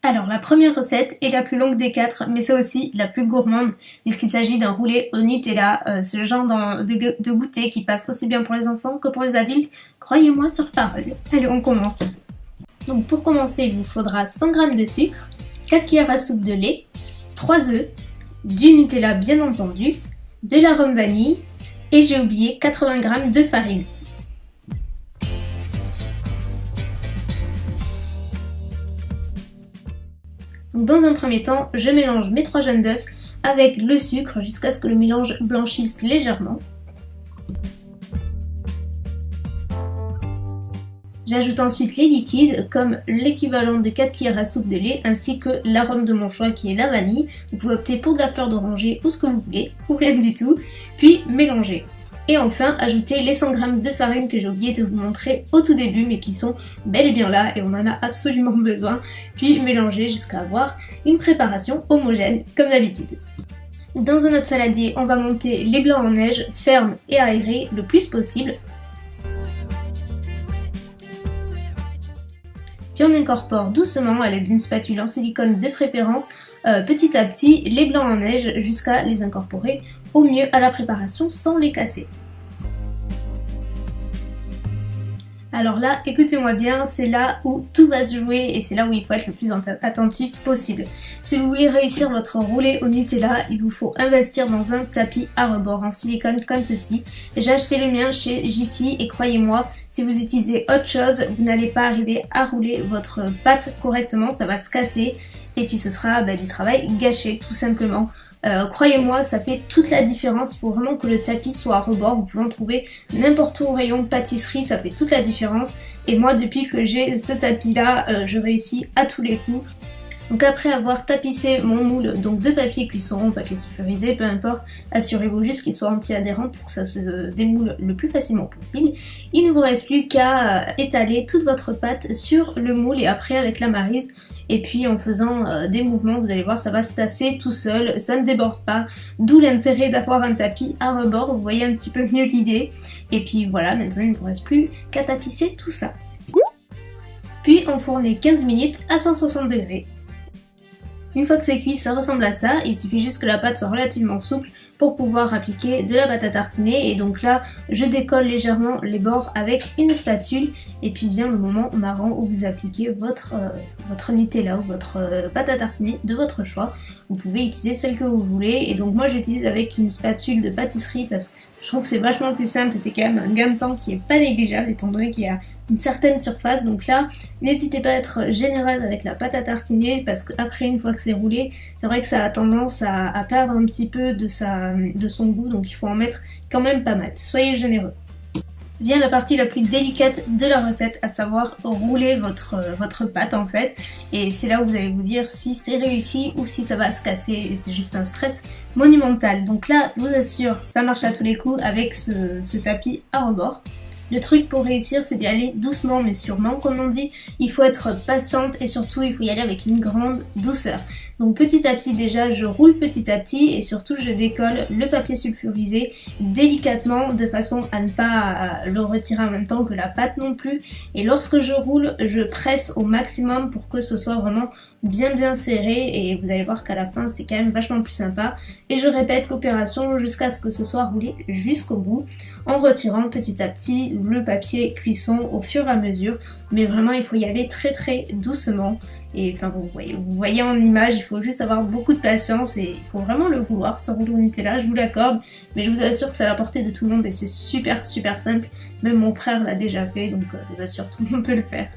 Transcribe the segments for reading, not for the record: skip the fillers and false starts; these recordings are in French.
Alors la première recette est la plus longue des quatre, mais c'est aussi la plus gourmande puisqu'il s'agit d'un roulé au Nutella. C'est le genre de goûter qui passe aussi bien pour les enfants que pour les adultes. Croyez-moi sur parole. Allez, on commence. Donc pour commencer, il vous faudra 100 g de sucre, 4 cuillères à soupe de lait, 3 œufs, du Nutella bien entendu, de l'arôme vanille et j'ai oublié 80 g de farine. Donc dans un premier temps, je mélange mes 3 jaunes d'œufs avec le sucre jusqu'à ce que le mélange blanchisse légèrement. J'ajoute ensuite les liquides comme l'équivalent de 4 cuillères à soupe de lait ainsi que l'arôme de mon choix qui est la vanille. Vous pouvez opter pour de la fleur d'oranger ou ce que vous voulez, ou rien du tout, puis mélanger. Et enfin, ajouter les 100 g de farine que j'ai oublié de vous montrer au tout début mais qui sont bel et bien là et on en a absolument besoin. Puis mélanger jusqu'à avoir une préparation homogène comme d'habitude. Dans un autre saladier, on va monter les blancs en neige fermes et aérés le plus possible. Puis on incorpore doucement à l'aide d'une spatule en silicone de préférence petit à petit les blancs en neige jusqu'à les incorporer au mieux à la préparation sans les casser. Alors là, écoutez-moi bien, c'est là où tout va se jouer et c'est là où il faut être le plus attentif possible. Si vous voulez réussir votre roulé au Nutella, il vous faut investir dans un tapis à rebord en silicone comme ceci. J'ai acheté le mien chez Jiffy et croyez-moi, si vous utilisez autre chose, vous n'allez pas arriver à rouler votre pâte correctement, ça va se casser et puis ce sera du travail gâché tout simplement. Croyez-moi, ça fait toute la différence, il faut vraiment que le tapis soit à rebord, vous pouvez en trouver n'importe où au rayon pâtisserie, ça fait toute la différence. Et moi depuis que j'ai ce tapis là, je réussis à tous les coups. Donc après avoir tapissé mon moule donc de papier cuisson, papier sulfurisé, peu importe, assurez-vous juste qu'il soit anti-adhérent pour que ça se démoule le plus facilement possible. Il ne vous reste plus qu'à étaler toute votre pâte sur le moule et après avec la maryse. Et puis en faisant des mouvements, vous allez voir, ça va se tasser tout seul, ça ne déborde pas. D'où l'intérêt d'avoir un tapis à rebord, vous voyez un petit peu mieux l'idée. Et puis voilà, maintenant il ne vous reste plus qu'à tapisser tout ça. Puis enfourner 15 minutes à 160 degrés. Une fois que c'est cuit, ça ressemble à ça, il suffit juste que la pâte soit relativement souple pour pouvoir appliquer de la pâte à tartiner. Et donc là, je décolle légèrement les bords avec une spatule. Et puis vient le moment marrant où vous appliquez votre Nutella ou votre pâte à tartiner de votre choix. Vous pouvez utiliser celle que vous voulez. Et donc moi j'utilise avec une spatule de pâtisserie parce que je trouve que c'est vachement plus simple et c'est quand même un gain de temps qui est pas négligeable étant donné qu'il y a une certaine surface. Donc là, n'hésitez pas à être généreuse avec la pâte à tartiner parce qu'après, une fois que c'est roulé, c'est vrai que ça a tendance à perdre un petit peu de son goût, donc il faut en mettre quand même pas mal. Soyez généreux. Vient la partie la plus délicate de la recette, à savoir rouler votre pâte en fait. Et c'est là où vous allez vous dire si c'est réussi ou si ça va se casser et c'est juste un stress monumental. Donc là, je vous assure, ça marche à tous les coups avec ce tapis à rebord. Le truc pour réussir, c'est d'y aller doucement mais sûrement, comme on dit. Il faut être patiente et surtout, il faut y aller avec une grande douceur. Donc petit à petit déjà, je roule petit à petit et surtout, je décolle le papier sulfurisé délicatement de façon à ne pas le retirer en même temps que la pâte non plus. Et lorsque je roule, je presse au maximum pour que ce soit vraiment bien serré et vous allez voir qu'à la fin, c'est quand même vachement plus sympa. Et je répète l'opération jusqu'à ce que ce soit roulé jusqu'au bout en retirant petit à petit le papier cuisson au fur et à mesure. Mais vraiment, il faut y aller très doucement. Et enfin, vous voyez en image, il faut juste avoir beaucoup de patience et il faut vraiment le vouloir, ce rouleau Nutella, je vous l'accorde. Mais je vous assure que c'est à la portée de tout le monde et c'est super simple. Même mon frère l'a déjà fait, donc je vous assure, tout le monde peut le faire.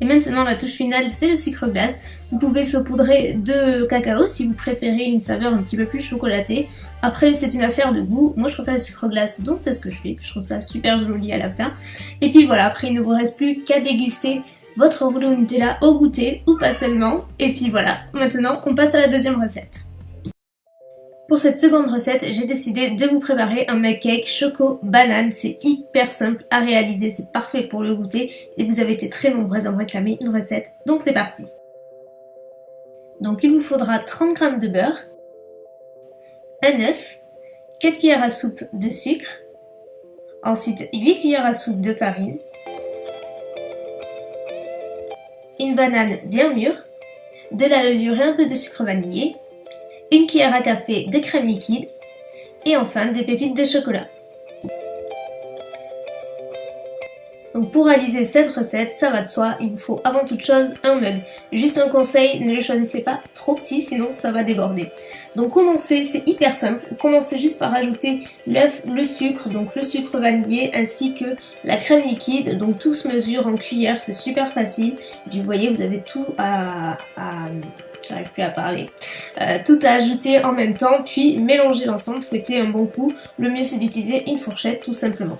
Et maintenant, la touche finale, c'est le sucre glace. Vous pouvez saupoudrer de cacao si vous préférez une saveur un petit peu plus chocolatée. Après, c'est une affaire de goût. Moi, je préfère le sucre glace, donc c'est ce que je fais. Je trouve ça super joli à la fin. Et puis voilà, après, il ne vous reste plus qu'à déguster votre rouleau Nutella au goûter, ou pas seulement. Et puis voilà, maintenant, on passe à la deuxième recette. Pour cette seconde recette, j'ai décidé de vous préparer un mug cake choco banane. C'est hyper simple à réaliser, c'est parfait pour le goûter et vous avez été très nombreuses à me réclamer une recette, donc c'est parti. Donc il vous faudra 30 g de beurre, un œuf, 4 cuillères à soupe de sucre, ensuite 8 cuillères à soupe de farine, une banane bien mûre, de la levure et un peu de sucre vanillé, une cuillère à café de crème liquide et enfin des pépites de chocolat. Donc pour réaliser cette recette, ça va de soi, il vous faut avant toute chose un mug. Juste un conseil, ne le choisissez pas trop petit sinon ça va déborder. Donc commencez, c'est hyper simple, commencez juste par ajouter l'œuf, le sucre, donc le sucre vanillé ainsi que la crème liquide. Donc tout se mesure en cuillère, c'est super facile. Et puis vous voyez, vous avez tout j'arrive plus à parler. Tout à ajouter en même temps, puis mélanger l'ensemble, fouetter un bon coup. Le mieux c'est d'utiliser une fourchette tout simplement.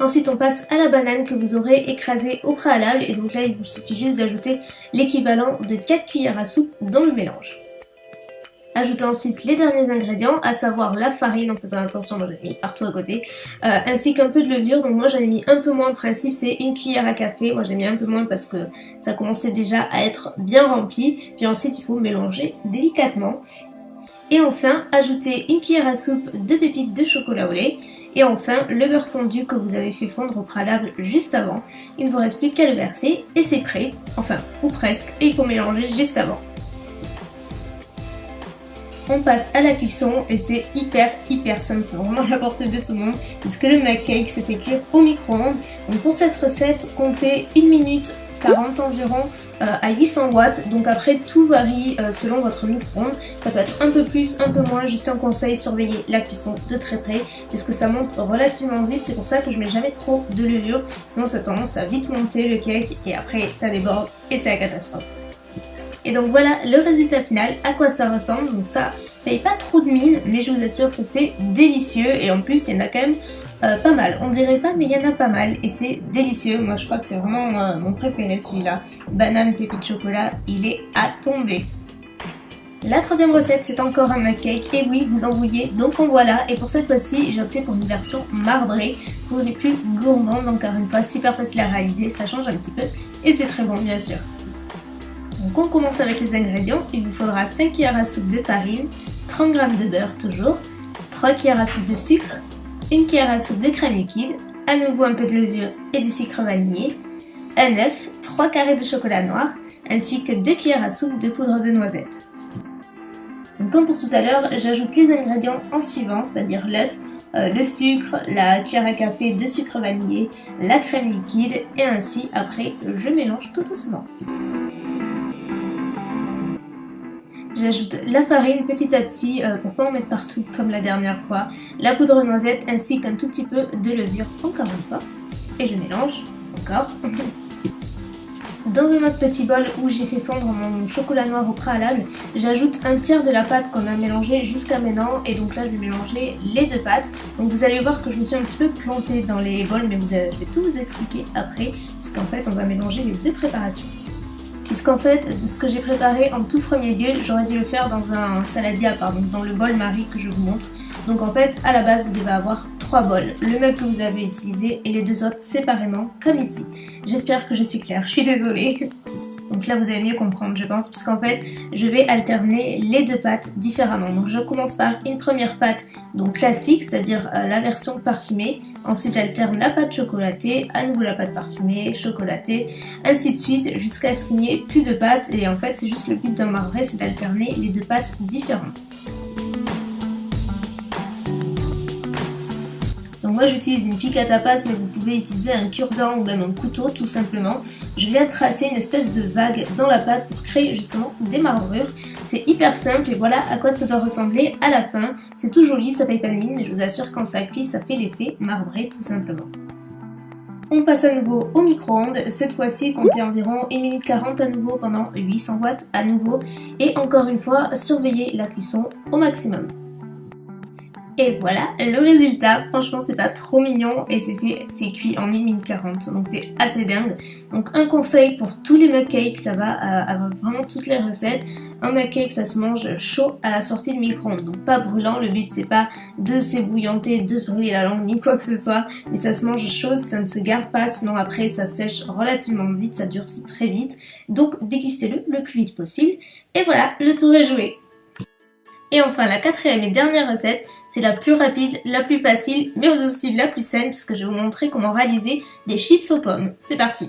Ensuite on passe à la banane que vous aurez écrasée au préalable et donc là il vous suffit juste d'ajouter l'équivalent de 4 cuillères à soupe dans le mélange. Ajoutez ensuite les derniers ingrédients, à savoir la farine en faisant attention, moi j'en ai mis partout à côté, ainsi qu'un peu de levure, donc moi j'en ai mis un peu moins, en principe c'est une cuillère à café, moi j'ai mis un peu moins parce que ça commençait déjà à être bien rempli, puis ensuite il faut mélanger délicatement. Et enfin, ajoutez une cuillère à soupe de pépites de chocolat au lait. Et enfin, le beurre fondu que vous avez fait fondre au préalable juste avant. Il ne vous reste plus qu'à le verser et c'est prêt. Enfin, ou presque, et il faut mélanger juste avant. On passe à la cuisson et c'est hyper simple, c'est vraiment à la portée de tout le monde puisque le mug cake se fait cuire au micro-ondes. Donc pour cette recette, comptez 1 minute 40 environ à 800 watts, donc après tout varie selon votre micro-ondes, ça peut être un peu plus, un peu moins, juste un conseil, surveillez la cuisson de très près parce que ça monte relativement vite, c'est pour ça que je mets jamais trop de levure, sinon ça a tendance à vite monter le cake et après ça déborde et c'est la catastrophe. Et donc voilà le résultat final, à quoi ça ressemble, donc ça paye pas trop de mine mais je vous assure que c'est délicieux et en plus il y en a quand même pas mal, on dirait pas mais il y en a pas mal et c'est délicieux, moi je crois que c'est vraiment mon préféré celui-là, banane pépite chocolat, il est à tomber. La troisième recette c'est encore un mug cake et oui vous en vouliez donc en voilà et pour cette fois-ci j'ai opté pour une version marbrée pour les plus gourmands, donc encore une fois super facile à réaliser, ça change un petit peu et c'est très bon bien sûr. Donc on commence avec les ingrédients, il vous faudra 5 cuillères à soupe de farine, 30 g de beurre toujours, 3 cuillères à soupe de sucre, 1 cuillère à soupe de crème liquide, à nouveau un peu de levure et du sucre vanillé, un œuf, 3 carrés de chocolat noir, ainsi que 2 cuillères à soupe de poudre de noisette. Donc comme pour tout à l'heure, j'ajoute les ingrédients en suivant, c'est-à-dire l'œuf, le sucre, la cuillère à café de sucre vanillé, la crème liquide et ainsi après je mélange tout doucement. J'ajoute la farine petit à petit pour pas en mettre partout comme la dernière fois, la poudre noisette ainsi qu'un tout petit peu de levure encore une fois et je mélange encore. Dans un autre petit bol où j'ai fait fondre mon chocolat noir au préalable, j'ajoute un tiers de la pâte qu'on a mélangée jusqu'à maintenant et donc là je vais mélanger les deux pâtes. Donc vous allez voir que je me suis un petit peu plantée dans les bols mais je vais tout vous expliquer après puisqu'en fait on va mélanger les deux préparations. Puisqu'en fait, ce que j'ai préparé en tout premier lieu, j'aurais dû le faire dans un saladier à part, donc dans le bol Marie que je vous montre. Donc en fait, à la base, vous devez avoir 3 bols, le mug que vous avez utilisé et les deux autres séparément, comme ici. J'espère que je suis claire, je suis désolée. Donc là, vous allez mieux comprendre, je pense, puisqu'en fait, je vais alterner les deux pâtes différemment. Donc je commence par une première pâte donc classique, c'est-à-dire la version parfumée. Ensuite, j'alterne la pâte chocolatée, à nouveau la pâte parfumée, chocolatée, ainsi de suite, jusqu'à ce qu'il n'y ait plus de pâtes. Et en fait, c'est juste le but d'un marbré, c'est d'alterner les deux pâtes différentes. Donc moi j'utilise une pique à tapas mais vous pouvez utiliser un cure-dent ou même un couteau tout simplement. Je viens tracer une espèce de vague dans la pâte pour créer justement des marbrures. C'est hyper simple et voilà à quoi ça doit ressembler à la fin. C'est tout joli, ça paye pas de mine mais je vous assure quand ça cuit ça fait l'effet marbré tout simplement. On passe à nouveau au micro-ondes, cette fois-ci comptez environ 1 minute 40 à nouveau pendant 800 watts à nouveau et encore une fois surveillez la cuisson au maximum. Et voilà le résultat, franchement c'est pas trop mignon et c'est cuit en 1 minute 40 donc c'est assez dingue. Donc un conseil pour tous les mug cakes, ça va avoir vraiment toutes les recettes. Un mug cake ça se mange chaud à la sortie de micro-ondes, donc pas brûlant, le but c'est pas de s'ébouillanter, de se brûler la langue ni quoi que ce soit, mais ça se mange chaud, ça ne se garde pas, sinon après ça sèche relativement vite, ça durcit très vite, donc dégustez-le le plus vite possible. Et voilà, le tour est joué. Et enfin la quatrième et dernière recette, c'est la plus rapide, la plus facile, mais aussi la plus saine puisque je vais vous montrer comment réaliser des chips aux pommes. C'est parti!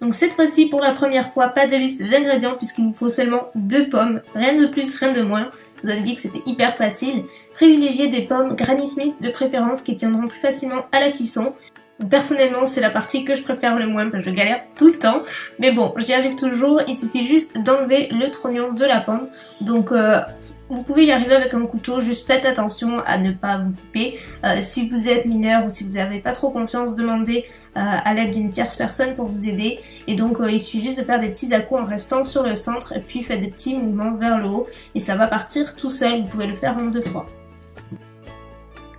Donc cette fois-ci, pour la première fois, pas de liste d'ingrédients puisqu'il vous faut seulement 2 pommes, rien de plus, rien de moins. Je vous avais dit que c'était hyper facile. Privilégiez des pommes Granny Smith de préférence qui tiendront plus facilement à la cuisson. Donc, personnellement, c'est la partie que je préfère le moins parce que je galère tout le temps. Mais bon, j'y arrive toujours, il suffit juste d'enlever le trognon de la pomme. Donc vous pouvez y arriver avec un couteau, juste faites attention à ne pas vous couper. Si vous êtes mineur ou si vous n'avez pas trop confiance, demandez à l'aide d'une tierce personne pour vous aider. Et donc il suffit juste de faire des petits à-coups en restant sur le centre et puis faites des petits mouvements vers le haut et ça va partir tout seul, vous pouvez le faire en 2 fois.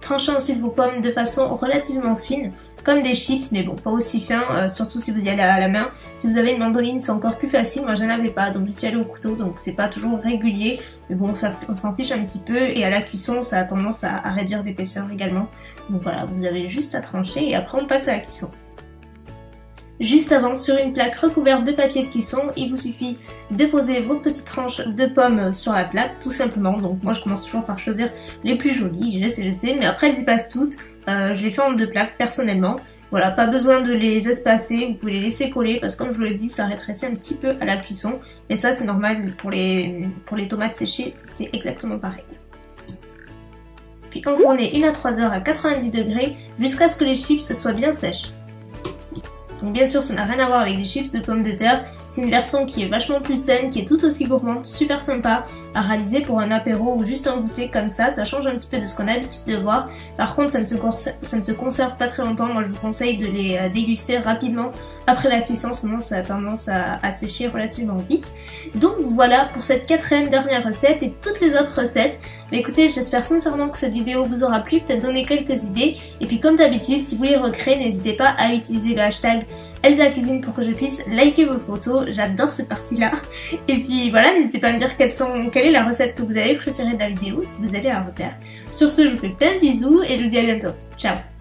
Tranchez ensuite vos pommes de façon relativement fine, comme des chips, mais bon, pas aussi fin, surtout si vous y allez à la main. Si vous avez une mandoline, c'est encore plus facile, moi j'en avais pas, donc je suis allée au couteau, donc c'est pas toujours régulier, mais bon, on s'en fiche un petit peu, et à la cuisson, ça a tendance à réduire d'épaisseur également. Donc voilà, vous avez juste à trancher, et après on passe à la cuisson. Juste avant, sur une plaque recouverte de papier de cuisson, il vous suffit de poser vos petites tranches de pommes sur la plaque, tout simplement. Donc moi je commence toujours par choisir les plus jolies, je sais, mais après elles y passent toutes. Je les fais en 2 plaques personnellement. Voilà, pas besoin de les espacer, vous pouvez les laisser coller parce que comme je vous l'ai dit, ça rétrécit un petit peu à la cuisson. Mais ça c'est normal pour les tomates séchées, c'est exactement pareil. Puis enfournez 1 à 3 heures à 90 degrés jusqu'à ce que les chips soient bien sèches. Donc bien sûr ça n'a rien à voir avec des chips de pommes de terre, c'est une version qui est vachement plus saine, qui est tout aussi gourmande, super sympa à réaliser pour un apéro ou juste un goûter comme ça change un petit peu de ce qu'on a l'habitude de voir. Par contre ça ne se conserve pas très longtemps, moi je vous conseille de les déguster rapidement après la cuisson, sinon ça a tendance à sécher relativement vite. Donc voilà pour cette 4e dernière recette et toutes les autres recettes. Mais écoutez, j'espère sincèrement que cette vidéo vous aura plu, peut-être donné quelques idées. Et puis comme d'habitude, si vous les recréez, n'hésitez pas à utiliser le hashtag Elsa Cuisine pour que je puisse liker vos photos, j'adore cette partie-là. Et puis voilà, n'hésitez pas à me dire quelle est la recette que vous avez préférée de la vidéo, si vous allez la refaire. Sur ce, je vous fais plein de bisous et je vous dis à bientôt. Ciao!